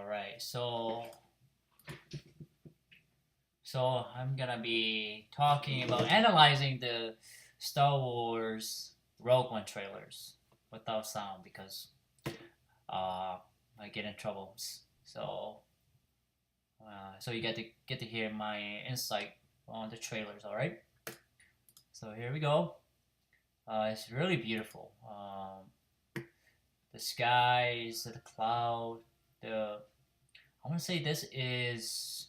All right, so I'm gonna be talking about analyzing the Star Wars Rogue One trailers without sound because uh, I get in trouble. So you get to hear my insight on the trailers. All right. So here we go. It's really beautiful. The skies, the cloud, the I want to say this is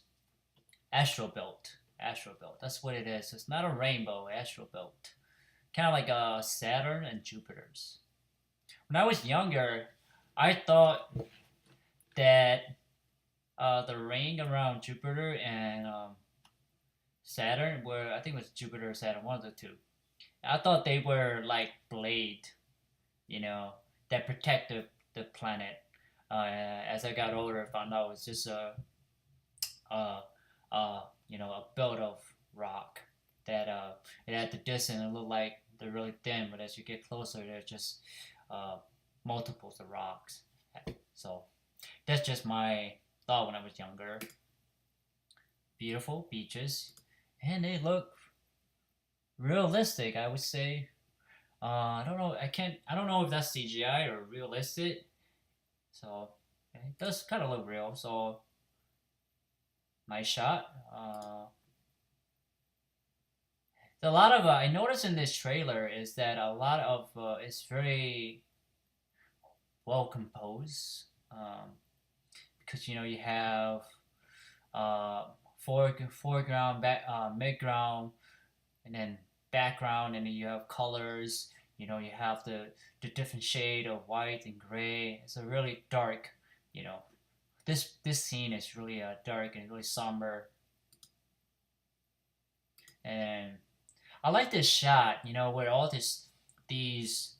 astral belt. Astral belt. That's what it is. It's not a rainbow. Astral belt. Kind of like Saturn and Jupiter's. When I was younger, I thought that the ring around Jupiter and Saturn were, I think it was Jupiter or Saturn, one of the two. I thought they were like blade, you know, that protect the planet. As I got older, I found out it was just a, a belt of rock that it at the distance it looked like they're really thin, but as you get closer, they're just uh, multiples of rocks. So that's just my thought when I was younger. Beautiful beaches, and they look realistic. I would say. I don't know. I can't. I don't know if that's CGI or realistic. So it does kind of look real. So nice shot. A lot of I noticed in this trailer is that a lot of it's very well composed. Because you have uh, foreground, midground, and then background, and then you have colors. You have the different shade of white and gray. It's a really dark. You know, this scene is really dark and really somber. And I like this shot. Where all these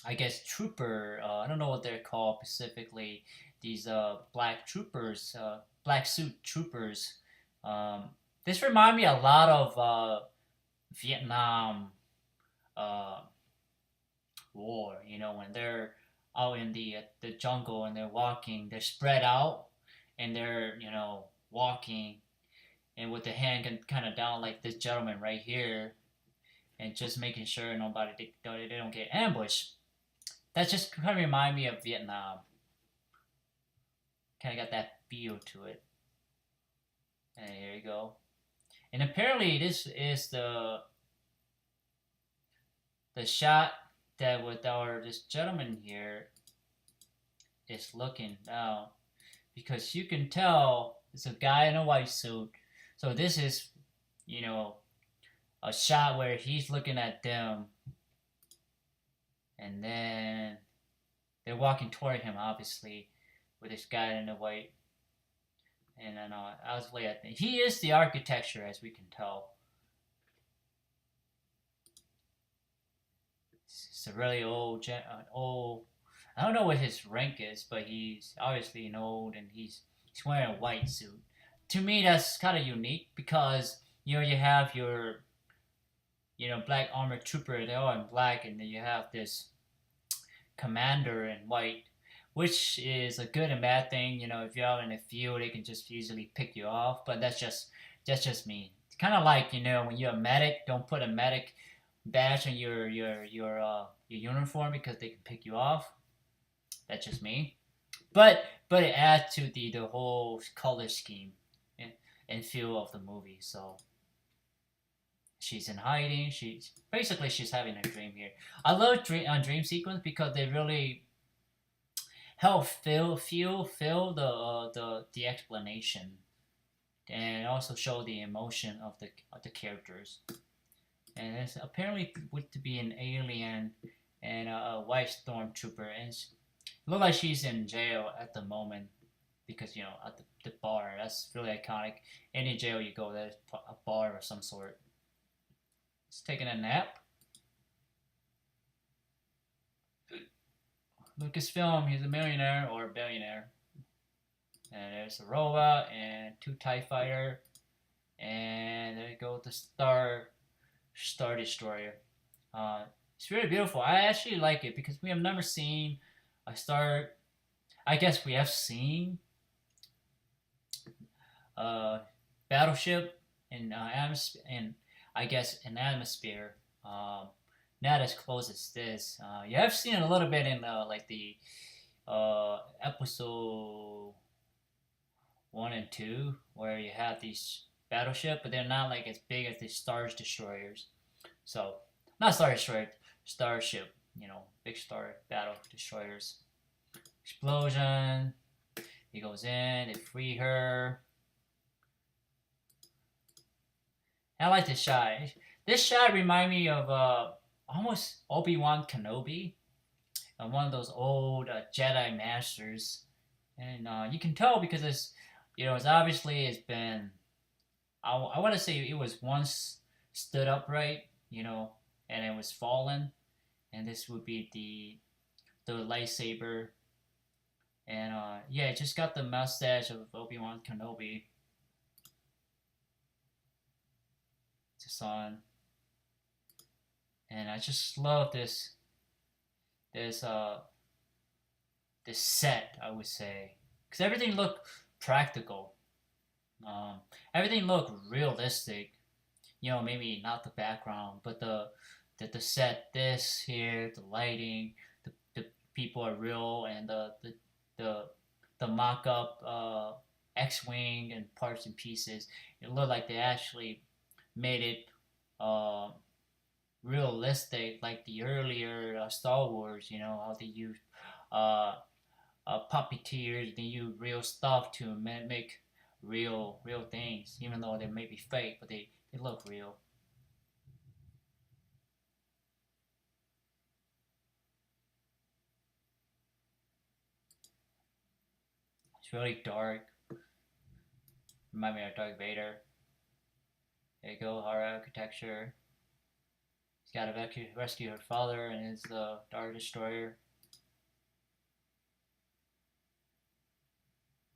I guess trooper. I don't know what they're called specifically. These black troopers, black suit troopers. Um, this remind me a lot of Vietnam uh, War. When they're out in the jungle and they're walking, they're spread out and they're walking and with the hand kind of down like this gentleman right here and just making sure nobody they don't get ambushed. That just kind of remind me of Vietnam. Kind of got that feel to it. And here you go. And apparently this is the shot that with our this gentleman here is looking down because you can tell it's a guy in a white suit. So this is, you know, a shot where he's looking at them and then they're walking toward him obviously with this guy in the white. And then I was looking at he is the architecture as we can tell. It's a really old. I don't know what his rank is, but he's obviously an old, and he's wearing a white suit. To me, that's kind of unique because you have your black armored trooper. They're all in black, and then you have this commander in white, which is a good and bad thing. If you're out in the field, they can just easily pick you off. But that's just me. It's kind of like when you're a medic, don't put a medic badge on your uniform because they can pick you off. That's just me. But it adds to the whole color scheme and feel of the movie. So she's in hiding. She's having a dream here. I love dream sequence because they really help feel the explanation and also show the emotion of the characters. And it's apparently would to be an alien and a white stormtrooper, and it looks like she's in jail at the moment because at the bar. That's really iconic. Any jail you go, there's a bar of some sort. It's taking a nap. Lucasfilm, he's a millionaire or a billionaire. And there's a robot and two TIE fighter. And there you go, the Star Destroyer. It's really beautiful. I actually like it because we have never seen a star. I guess we have seen uh, battleship in in I guess an atmosphere. Um, Not as close as this. You have seen it a little bit in like the episode 1 and 2, where you have these battleship, but they're not like as big as the Stars Destroyers. So not Star Destroyer, Starship. Big Star Battle Destroyers. Explosion. He goes in. They free her. I like this shot. This shot remind me of almost Obi-Wan Kenobi, one of those old Jedi masters, and you can tell because it's obviously it's been. I want to say it was once stood upright, and it was fallen, and this would be the lightsaber, and yeah, it just got the mustache of Obi-Wan Kenobi. Just on, and I just love this this set, I would say, because everything looked practical. Um, Everything looked realistic. Maybe not the background, but the set, this here, the lighting, the people are real, and the the mock up X-wing and parts and pieces. It looked like they actually made it uh, realistic, like the earlier Star Wars. How they use uh, puppeteers, they use real stuff to make real things, even though they may be fake, but they look real. It's really dark. Remind me of Darth Vader. There you go, our architecture. He's got to rescue her father, and is the Star Destroyer.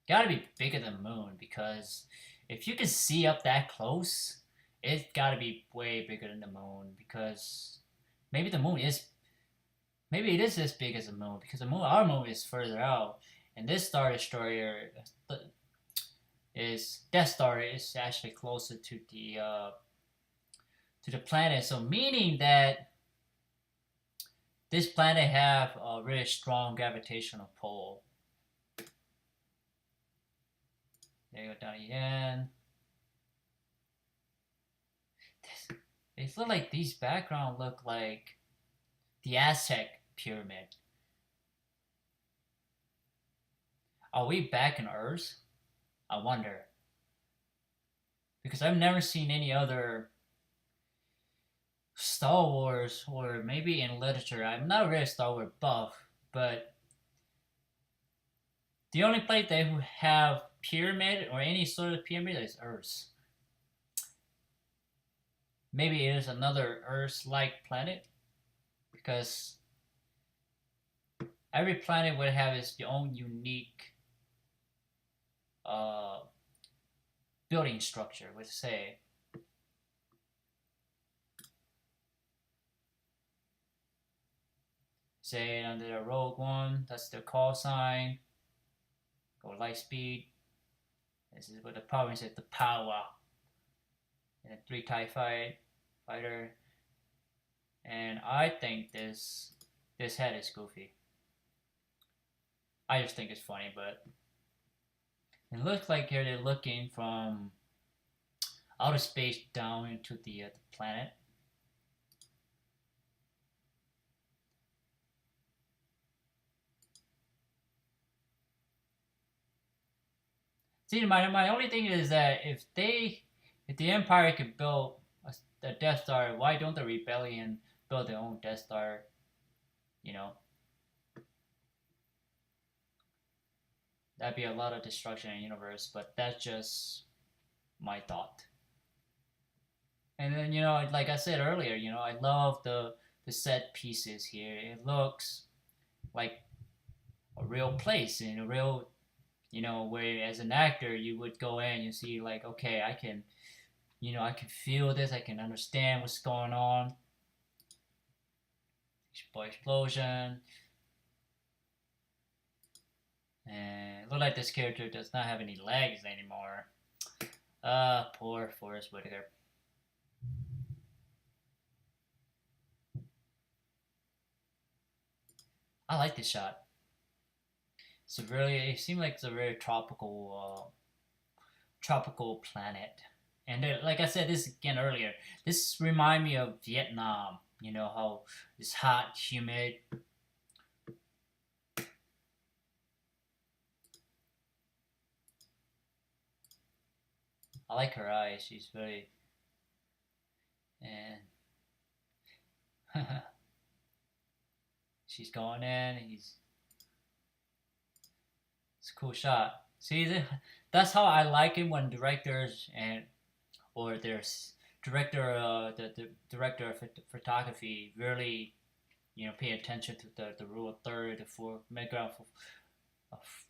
Gotta be bigger than Moon, because if you can see up that close, it's gotta be way bigger than the Moon, because maybe the Moon is maybe it is as big as the Moon, because our Moon is further out, and this Star Destroyer is Death Star is actually closer to the planet. So meaning that this planet have a really strong gravitational pull. There you go down again. It look like these backgrounds look like the Aztec pyramid. Are we back in Earth? I wonder. Because I've never seen any other Star Wars, or maybe in literature. I'm not really a Star Wars buff, but the only place they have pyramid or any sort of pyramid is Earth. Maybe it is another Earth-like planet, because every planet would have its own unique building structure, would say. Say under the Rogue One, that's the call sign. Go light speed. This is what the province is, the power. And a 3 TIE fighter. And I think this head is goofy. I just think it's funny, but it looks like here they're looking from outer space down into the planet. See, my only thing is that if the Empire could build a Death Star, why don't the Rebellion build their own Death Star? That'd be a lot of destruction in the universe, but that's just my thought. And then like I said earlier, I love the set pieces here. It looks like a real place, and a real, where as an actor you would go in, you see like, okay, I can feel this, I can understand what's going on. Explosion. And it looks like this character does not have any legs anymore. Poor Forrest Whitaker. I like this shot. It's a really. It seems like it's a very tropical planet. And like I said this again earlier, this remind me of Vietnam. You know how it's hot, humid. I like her eyes. She's very and she's going in. It's a cool shot. See, that's how I like it when directors and or there's the director of photography really pay attention to the rule of third, the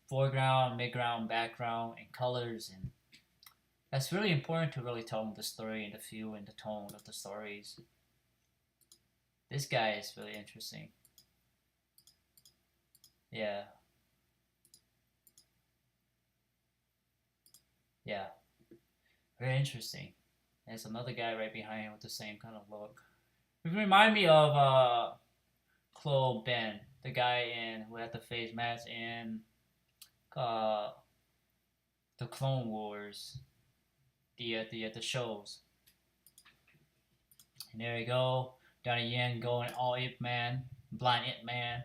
foreground, midground, background, and colors, and that's really important to really tell the story and the feel and the tone of the stories. This guy is really interesting. Yeah, yeah, very interesting. There's another guy right behind him with the same kind of look. It remind me of Chloe Ben, the guy in who had the face mask in uh, the Clone Wars, the shows. And there you go, Donnie Yen going all Ip Man, blind Ip Man,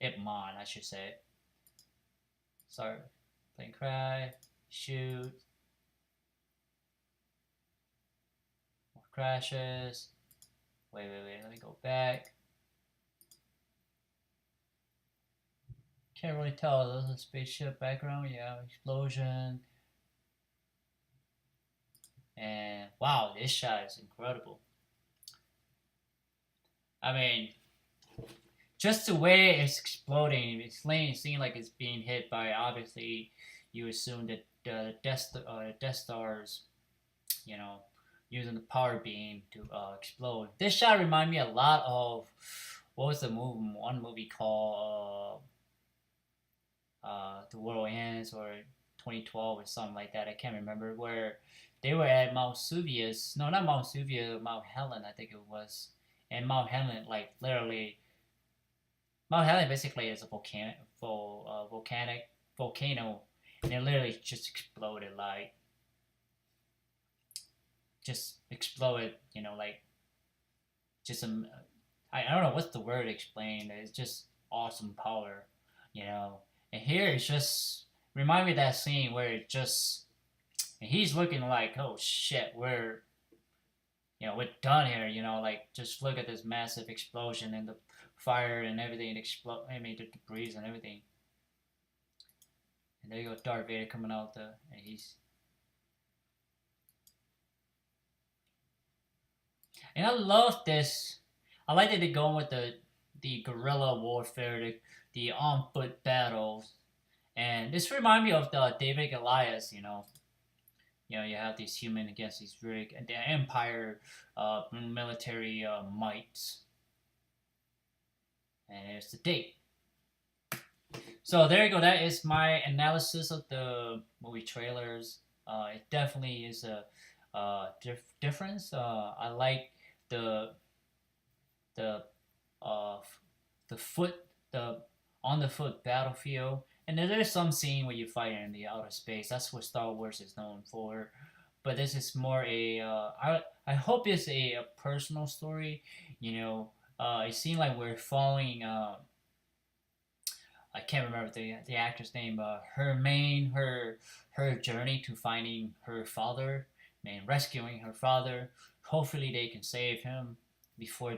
Ip Man, I should say. Sorry, plane cry, shoot, more crashes. Wait, let me go back. Can't really tell. There's a spaceship background. Yeah, explosion. And wow, this shot is incredible. I mean, just the way it's exploding, it's seeing like it's being hit by. Obviously, you assume that the Death Stars, you know, using the power beam to explode. This shot reminded me a lot of what was the movie? One movie called The World Ends or 2012 or something like that. I can't remember where they were at Mount Suvius. No, not Mount Suvia, Mount Helen, I think it was. And Mount Helen, like literally, Mount Helen basically is a volcanic volcano, and it literally just exploded, like just exploded. Like just some. I don't know what's the word to explain. It's just awesome power, you know. And here it's just remind me of that scene where it just and he's looking like, oh shit, we're done here. Like just look at this massive explosion and the fire and everything explode. I mean the debris and everything. And there you go, Darth Vader coming out and he's and I love this. I like that they're going with the guerrilla warfare, the on foot battles, and this reminds me of the David Goliath. You have these human against these really the Empire military mights, and there's the date. So there you go. That is my analysis of the movie trailers. It definitely is a difference. I like the the uh, the foot the on the foot battlefield, and then there's some scene where you fight in the outer space. That's what Star Wars is known for. But this is more I hope it's a personal story. It seemed like we're following. I can't remember the actor's name. Her journey to finding her father and rescuing her father. Hopefully, they can save him before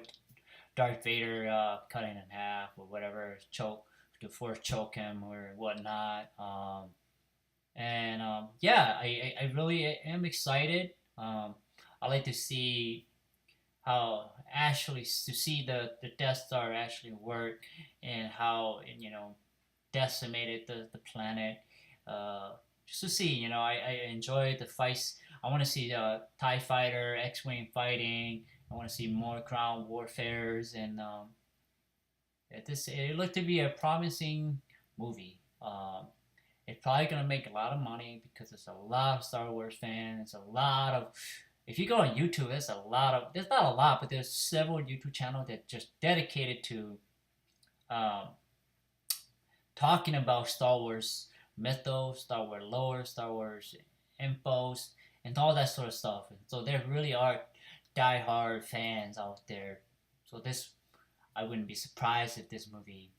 Darth Vader cut him in half or whatever, to force choke him or whatnot. And yeah, I really am excited. I like to see how actually to see the Death Star actually work and how decimated the planet. Just to see, I enjoy the fights. I want to see the Tie Fighter, X-wing fighting. I want to see more ground warfares, and it looked to be a promising movie. It's probably gonna make a lot of money because there's a lot of Star Wars fans. A lot of if you go on YouTube, there's not a lot, but there's several YouTube channels that just dedicated to um, talking about Star Wars mythos, Star Wars lore, Star Wars infos, and all that sort of stuff. And so there really are die-hard fans out there. So this, I wouldn't be surprised if this movie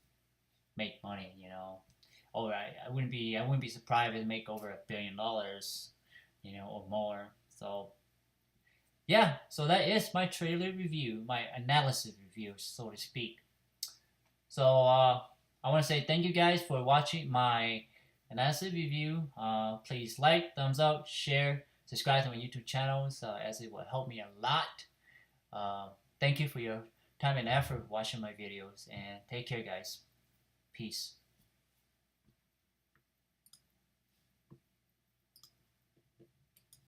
make money. Or I wouldn't be surprised if it make over $1 billion, or more. So yeah, so that is my trailer review, my analysis review, so to speak. So I want to say thank you guys for watching my analysis review. Please like, thumbs up, share, subscribe to my YouTube channels, as it will help me a lot. Thank you for your time and effort watching my videos, and take care, guys. Peace.